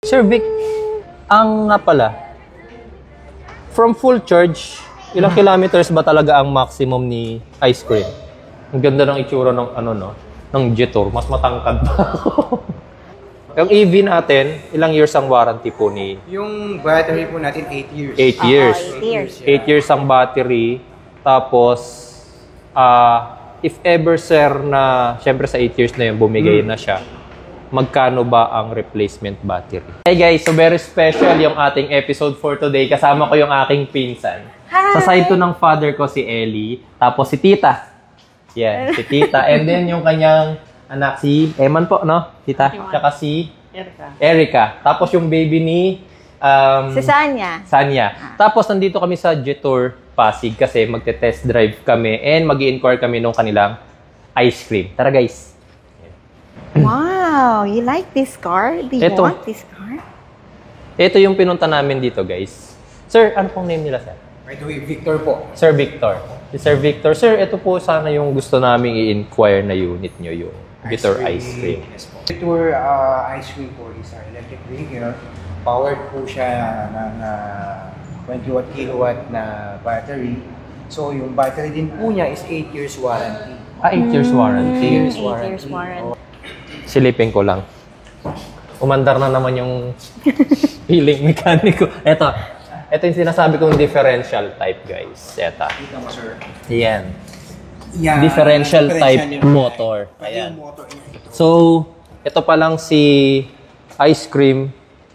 Sir Vic, ang nga pala, from full charge, ilang kilometers ba talaga ang maximum ni ice cream? Ang ganda ng itsura ng ano no, ng Jetour, mas matangkad pa ako. Yung EV natin, ilang years ang warranty po ni? Yung battery po natin 8 years. 8 years. 8 years. 8 years ang battery. Tapos, if ever sir na, syempre sa 8 years na yun, bumigay na siya, magkano ba ang replacement battery? Hey guys, so very special yung ating episode for today. Kasama ko yung aking pinsan. Hi! Sa side to ng father ko si Ellie, tapos si Tita. Yan, si Tita. And then yung kanyang anak si Eman po, no? Tita. Tsaka si Erica. Tapos yung baby ni Si Sanya. Sanya. Tapos nandito kami sa Jetour Pasig kasi magte-test drive kami and mag-i-inquire kami nung kanilang ice cream. Tara guys. Wow, you like this car? Do you Ito. want this car? Ito yung pinunta namin dito guys. Sir, ano pong name nila sir? By the way, Victor po. Sir Victor. Si Sir Victor. Sir, ito po sana yung gusto naming i-inquire na unit nyo, yung Victor Ice Cream. Yes po. Victor Ice Cream po is our electric vehicle. Powered po siya ng 21 kilowatt na battery. So yung battery din po niya is 8 years warranty. 8 years warranty. 8 years 8 years warranty. warranty. Silipin ko lang. Umandar na naman yung feeling mekaniko. Ito yung sinasabi kong differential type, guys. Ito. Kita mo, sir. Yan. Yan. Differential type yung motor. Ayan. Ayan. So, ito pa lang si ice cream.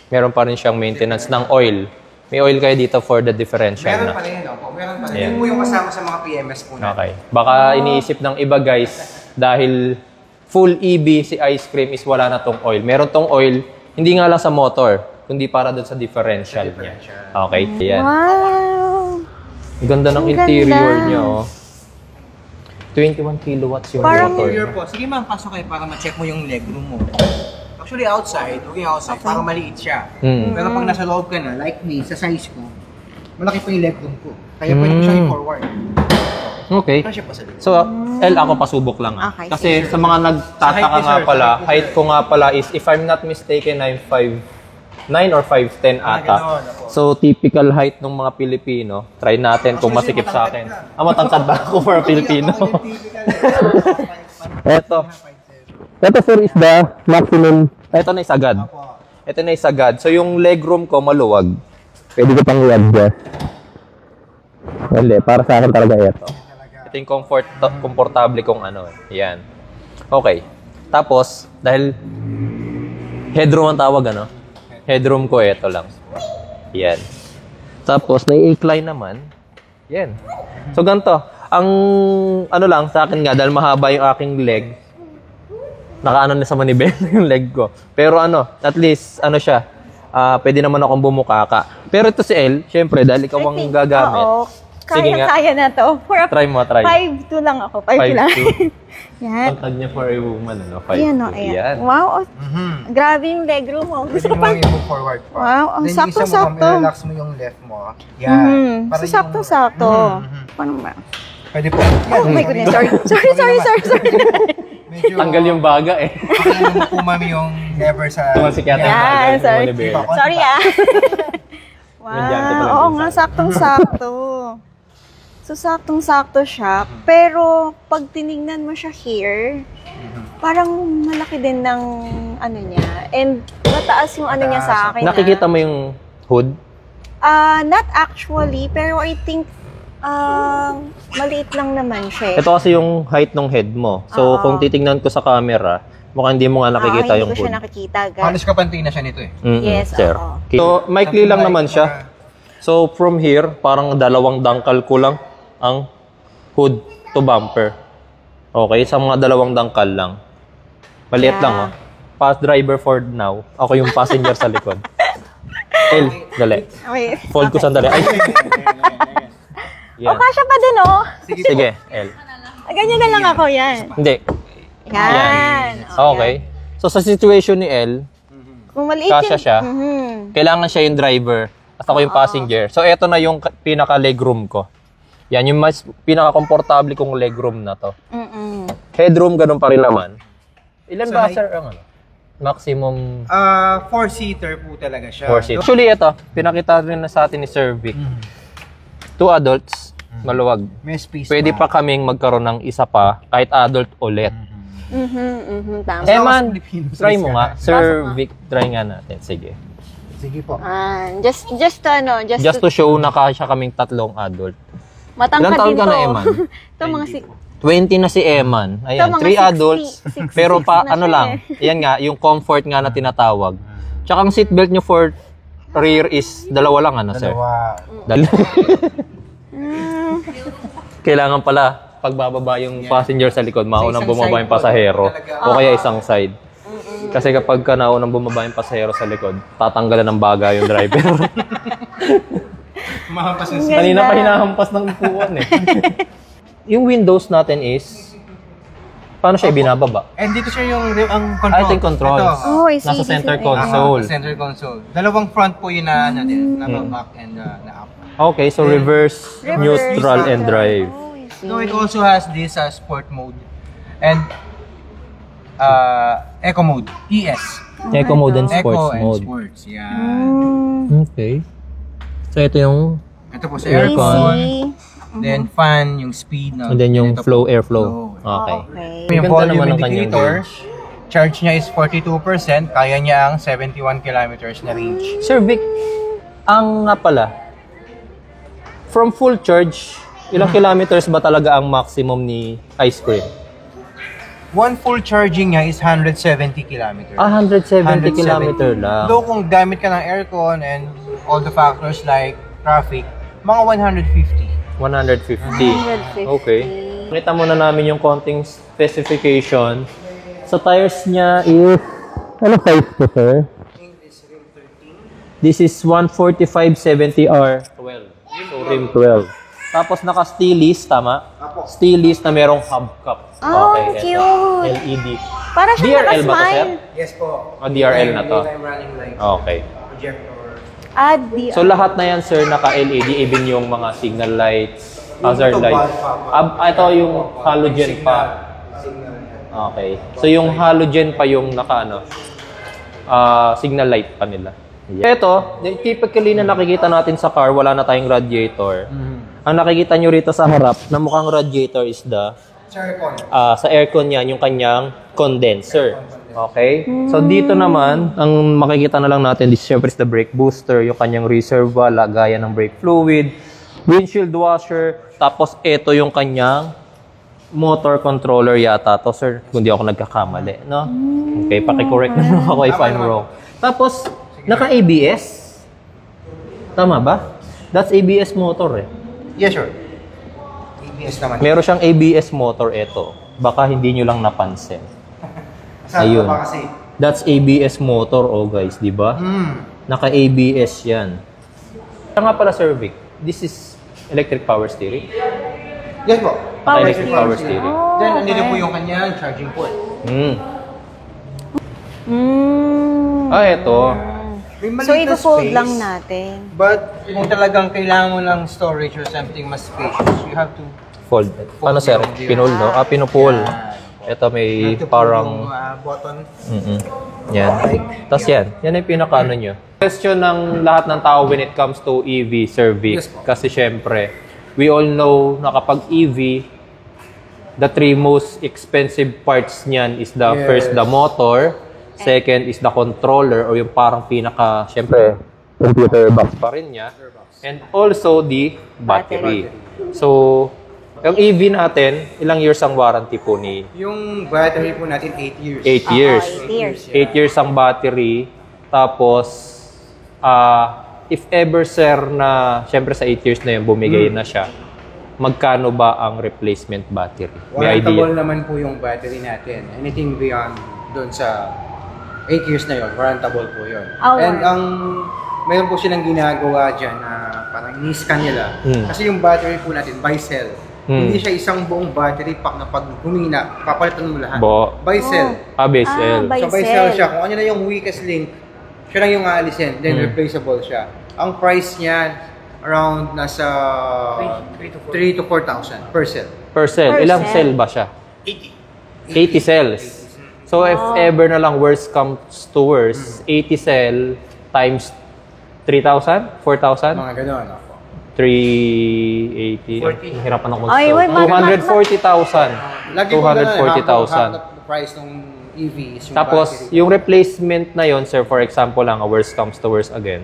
Meron pa rin siyang maintenance ng oil. May oil kayo dito for the differential Meron na. pa rin, opo. Meron pa rin. Ayan. Yun po yung kasama sa mga PMS po natin. Okay. Baka iniisip ng iba, guys, dahil full EV si ice cream is wala na tong oil. Meron tong oil, hindi nga lang sa motor, kundi para doon sa differential niya. Okay? Ayan. Wow! Ang ganda ng Ang interior ganda. niya, oh. 21 kilowatts yung Parang- motor. Interior po. Sige ma'am, pasok kayo para ma-check mo yung legroom mo. Actually, outside, outside, Okay. parang maliit siya. Mm. Pero pag nasa loob ka na, like me, sa size ko, malaki pa yung legroom ko. Kaya pwede ko siya i-forward. Okay. Ano siya pa sa likod? So, L, ako pasubok lang. Okay, Kasi sige. sa mga nagtataka Sa height ni nga sir, pala, sa height ni height sir. ko nga pala is, if I'm not mistaken, I'm 5'9 or 5'10 ata. Ganon, ako. So, typical height ng mga Pilipino. Try natin kung masikip sa akin. Matangkad ba ako for a Pilipino? Eto. Ito sir is the maximum. Ito na isagad. Ito na isagad. So, yung legroom ko maluwag. Pwede ko pang i-adjust. Hindi, para sa akin talaga ito. Ito yung komportable kong ano. Yan. Okay. Tapos, dahil headroom ang tawag, ano? Headroom ko, ito lang. Yan. Tapos, nai-incline naman. Yan. So, ganito. Ang, ano lang, sa akin nga, dahil mahaba yung aking leg, nakaano na sa manibel yung leg ko. Pero ano, at least, ano siya, pwede naman akong bumukaka. Pero ito si Elle, syempre, dahil ikaw ang gagamit. Oo. Sige nga. Kaya na to. For a Try mo, try. 5'2 lang ako. 5'2 lang. 5'2". Yan. Pantag niya for a woman, ano? 5'2". Ayan o, ayan. Yan. Wow, grabe yung legroom mo. Pwede Gusto ko mo pa. i-forward pa. Wow, ang Then yung isa mo, sakto-sakto. ma'am, relax mo yung left mo. Yan. So, sakto-sakto. Paano ba? Pwede po. Oh my goodness, sorry. Sorry. Medyo, Tanggal yung baga eh. Pakilala mo po, ma'am, yung lever sa... Tumasikatan Yan, baga yung sorry. manibel. Sorry Medyante pala Wow, oo minsan. nga, saktong-sakto. So, saktong-sakto siya. Pero, pag tinignan mo siya here, parang malaki din ng ano niya. And mataas yung ano niya sa akin. Nakikita mo yung hood? Not actually, pero I think maliit lang naman siya. Ito kasi yung height ng head mo. So, Oo. kung titingnan ko sa camera, mukhang hindi mo nga nakikita yung hindi ko siya hood. nakikita. Halos kapanti na siya nito eh. Yes, sir. oo. So, maikli lang naman siya. So, from here, parang dalawang dangkal ko lang ang hood to bumper. Okay, sa mga dalawang dangkal lang. Maliit Yeah. lang, oh. Fast driver for now. Ako yung passenger sa likod. El, dali. Wait. Fold ko sandali. Ay, Oh, kasya pa din, oh. sige, El. Ganyan na lang ako, yan. Hindi. Yan. Okay. So, sa situation ni El, Kung maliit kasya siya. Kailangan siya yung driver at ako yung passenger. So, eto na yung pinaka-legroom ko. Yan, yung mas pinaka-komportable kong legroom na to. Headroom, ganun pa rin naman. Ilan So, ba, sir, ang ano? Maximum Four-seater po talaga siya. 4 seats. Actually, ito, pinakita rin na sa atin ni Sir Vic. 2 adults, maluwag. May space Pwede pa kaming magkaroon ng isa pa, kahit adult ulit. Tama. Eman, Filipinos, try mo nga. Pasok Sir nga. Vic, try nga natin. Sige. Sige po. Just Just to show na kasya kaming 3 adult. matangkad Ilang taon din ka to. na, Eman? Ito mga 20 na si Eman. Ayan, Ito, mga 3 adults. 60 Pero pa, na ano siya lang, yan nga, yung comfort nga na tinatawag. Tsaka ang seatbelt nyo for rear is 2 lang, ano, sir? Dalawa. Kailangan pala, pagbababa yung passenger sa likod, maunang bumaba yung pasahero. O kaya isang side. Kasi kapag ka naunang bumaba yung pasahero sa likod, tatanggalan ng baga yung driver. Mahampas Ang Kanina ganda. pa hinahampas ng upuan eh. Yung windows natin is, paano siya ibinababa? And dito siya yung ang control. I think controls. Ito. Oh, I see. Nasa center This is- console. Center console. Dalawang front po yun na natin. Na back and na up. Okay, so reverse, neutral, and drive. Oh, I see. So it also has this sport mode and eco mode. ES. Eco mode and sports Eco and mode. sports. Yan. Okay. So ito yung, Ito po sa Aircon. aircon. AC. Then fan, yung speed. No? and then yung Ito po. flow, airflow. Okay. Okay. Yung Ganda volume naman ng kanyang indicator, range. charge niya is 42%. Kaya niya ang 71 kilometers na range. Sir Vic, ang nga pala, from full charge, ilang kilometers ba talaga ang maximum ni ice cream? One full charging niya is 170 kilometers. 170 kilometer lang. Though kung gamit ka ng aircon and all the factors like traffic, mga 150. 150. Okay. Nakita muna namin yung konting specification. Sa tires niya is, ano size to, sir? This is 145/70R 12. So rim 12. Tapos naka-steelist, tama? Steelist na merong hubcap. Oh, Okay, cute. LED. Para siya DRL ba to, sir? nakasmile. Yes po. O, DRL na to. Daytime running light. Okay. Projector. Adi. So lahat na yan, sir, naka-LED, even yung mga signal lights, hazard Ito, lights. bulb Ito yung halogen pa. Okay. So yung halogen pa yung signal light pa nila. Ito, typically na nakikita natin sa car, wala na tayong radiator. Ang nakikita nyo rito sa harap na mukhang radiator is Sa aircon. sa aircon yan, yung kanyang condenser. Okay? So dito naman, ang makikita na lang natin, this syempre is the brake booster, yung kanyang reservoir, lagayan ng brake fluid, windshield washer, tapos ito yung kanyang motor controller yata to, sir, kung di ako nagkakamali, no? Okay, paki-correct na lang ako if I'm wrong. Tapos, naka-ABS? Tama ba? That's ABS motor eh. Yes, sir. ABS naman. Meron siyang ABS motor ito. Baka hindi nyo lang napansin. Ayun. Pa kasi. That's ABS motor, oh guys, di ba? Naka-ABS yan. Kaya nga pala, Sir Vic, this is electric power steering. Yes po. Electric power steering. Then, andito po yung kanyang charging port. Ito. May maliit So, na i-fold space, lang natin. But, kung talagang kailangan mo ng storage or something mas spacious, you have to Fold. Ano, sir? Pinul, no? Pinupull. Ito may Ito po parang... yung button. Yan. Tapos yan. Yan yung pinaka-ano nyo. Question ng lahat ng tao when it comes to EV, Sir Vic. Yes, po. Kasi syempre, we all know na kapag EV, the 3 most expensive parts niyan is the Yes. first, the motor. Second is the controller or yung parang pinaka, syempre, computer box pa rin niya. And also the battery. So, yung EV natin, ilang years ang warranty po ni? Yung battery po natin, 8 years. 8 years. 8 years. 8 years ang battery. Tapos, if ever, sir, na syempre sa 8 years na yun, bumigay na siya, magkano ba ang replacement battery? May Warrantable idea? naman po yung battery natin. Anything beyond doon sa 8 years na yun, warrantable po yun. And mayroon po silang ginagawa dyan na parang ini-scan nila. Kasi yung battery po natin, by cell. Hindi siya isang buong battery pack na pag humina, papalitan mo lahat. By cell. Base L. by So by cell. cell siya. Kung ano na yung weakest link, siya lang yung aalisin. Then replaceable siya. Ang price niya, around nasa 3 to 4,000 per cell. Per cell. Per Ilang cell. cell ba siya? 80 cells. So if ever na lang worst comes to worst, 80 cell times 3,000? 4,000? Mga gano'n ako. 380. Hirapan ako Ay, wait, 240,000. Lagi ko ganun, 240,000. half the price ng EV is yung Tapos, battery. yung replacement na yon, sir, for example lang, worst comes to worst again,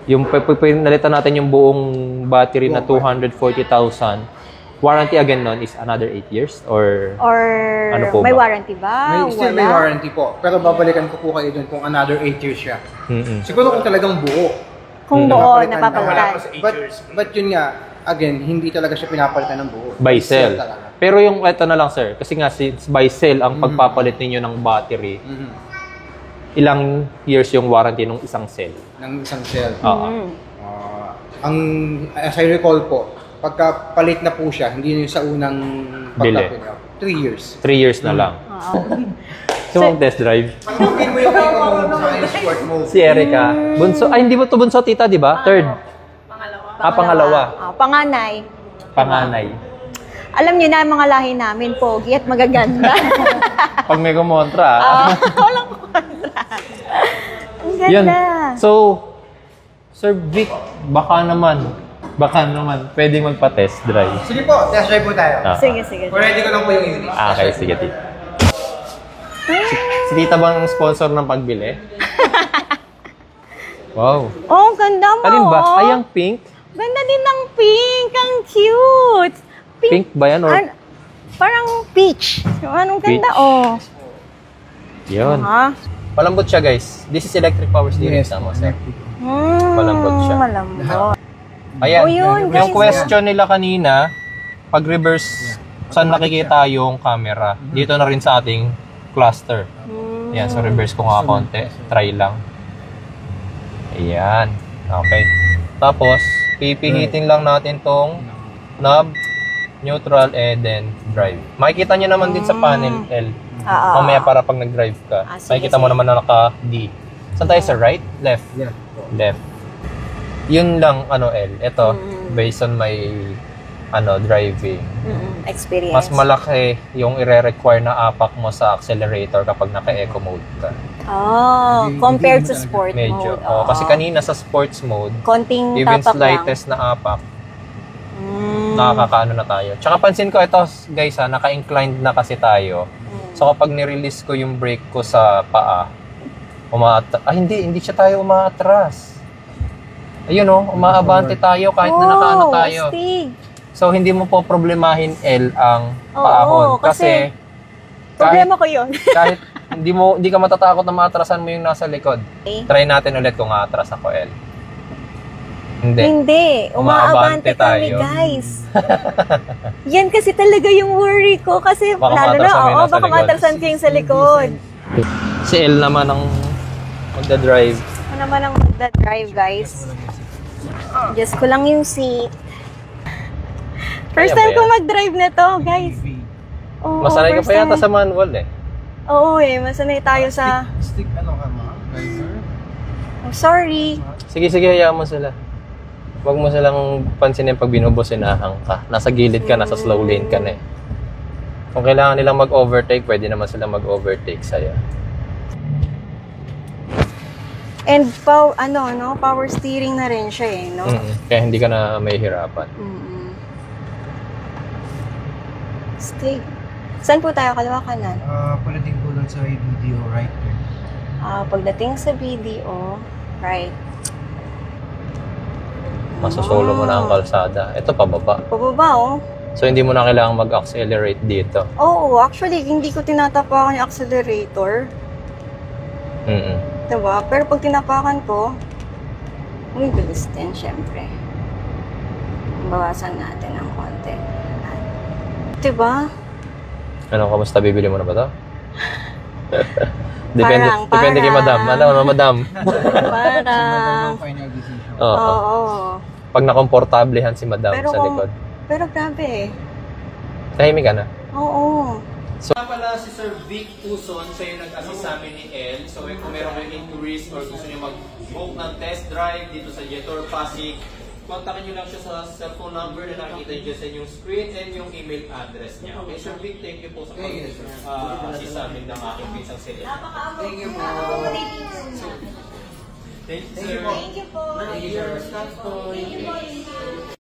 yung pinalitan natin yung buong battery na 240,000, warranty again nun is another 8 years? Or ano po may ba? warranty ba? Still may warranty po. Pero babalikan ko po kayo dun kung another 8 years siya. Mm-mm. Siguro kung talagang buo. Kung buo, Napapalitan. napapalitan. But yun nga, again, hindi talaga siya pinapalitan ng buo. By cell. talaga. Pero yung eto na lang, sir, kasi nga si by cell ang pagpapalit ninyo ng battery, ilang years yung warranty ng isang cell? Ng isang cell. Oo. As I recall po, pagka palit na po siya, hindi na yung sa unang pagka-pick up. 3 years. 3 years na lang. So, test drive. Pagpapin mo yung eco mode sa yung sport mode. Si Erica. Bunso. Ay, hindi mo to bunso, tita, di ba? Third. Pangalawa. Panganay. Panganay. Alam niyo na mga lahi namin, pogi at magaganda. Pag may kumontra. Walang kontra. Ang Yan. ganda. So, Sir Vic, baka naman, pwede magpa-test drive. Sige po, test drive po tayo. Sige. Ready ko lang po yung unit. Okay, sige, tita. Si tita bang sponsor ng pagbili? Wow. Oh, ang ganda mo. Alin ba? Ay, ang pink? Ganda din ng pink. Ang cute. Pink ba yan? Or... Parang peach. Anong ganda, Peach. oh. Yun. Ha? Malambot siya, guys. This is electric power steering. Tama, sir. Malambot siya. Malambot. Ayan. Oh, yun, guys. Yung question nila kanina, pag reverse, saan nakikita yung camera? Dito na rin sa ating cluster. Ayan, so reverse ko nga konti. Try lang. Ayan. Okay. Tapos, pipihitin lang natin tong knob, neutral, and then drive. Makikita nyo naman din sa panel L. Mamaya para pag nag-drive ka. Sige, Makikita mo naman na naka-D. Saan tayo sa right? Left? Yeah. Left. Yun lang, L. Ito, based on my, driving. Experience. Mas malaki yung ire-require na apak mo sa accelerator kapag naka-eco mode ka. Oh, compared sa sport Medyo. mode. Oh, kasi kanina sa sports mode, konting even tapak lang. slightest na apak, nakakaano na tayo. Tsaka pansin ko ito, guys, naka-inclined na kasi tayo. So kapag nirelease ko yung brake ko sa paa, hindi siya tayo umaatras. Ayun umaabante tayo kahit na nakaano tayo. Astig. So hindi mo po problemahin L ang paahon. Kasi problema ko yun. kahit hindi ka matatakot na maatrasan mo yung nasa likod. Okay. Try natin ulit kung aatras ako L. Hindi. Umaabante kami, tayo. guys. Yan kasi talaga yung worry ko. Kasi Baka lalo maatrasan mo yung na, nasa baka likod. matrasan ko yung sa likod. Si L naman ang magda-drive. Ako naman ang magda-drive, guys. Just ko lang yung seat. First Kaya ba time ko yan? mag-drive na to, guys. Oo, Masanay ka first pa yata time. sa manual eh. Oo masanay tayo sa... Stick ano ka ma? Driver? Oh, sorry. Sige, hayaan mo sila. Huwag mo silang pansinin pag binubusinahan ka. Nasa gilid ka, nasa slow lane ka na eh. Kung kailangan nilang mag-overtake, pwede naman silang mag-overtake sa'yo. And power steering na rin siya eh, no? Kaya hindi ka na mahihirapan. Stay. Saan po tayo? Kaliwa kanan? Palating po lang sa video right there. Pagdating sa video, right. Masosolo mo na ang kalsada. Ito pababa. Pababa, oh. So hindi mo na kailangan mag-accelerate dito. Oo, actually, hindi ko tinatapakan yung accelerator. Diba? Pero pag tinapakan ko, bilis din, syempre. Bawasan natin ng konti. Diba? Ano, kamusta? Bibili mo na ba ito? Depende kay madam. Madam? Parang... Final decision. Oo. Pag nakomportablehan si madam Pero sa likod. Pero grabe. Tahimik ka na. Oo. So, pala si Sir Vic Tuson, siya yung nag-assist sa amin ni El. So, kung meron kayong inquiries or gusto niyo mag-book ng test drive dito sa Jetor Pasig, kontakin nyo lang siya sa cellphone number na nakikita nyo sa inyong screen and yung email address niya. Okay, Sir Vic, thank you po sa pag-assist sa amin ng aking pinsang sila. Thank you po. Thank you, sir. Thank you po. Thank you, sir. Thank you po.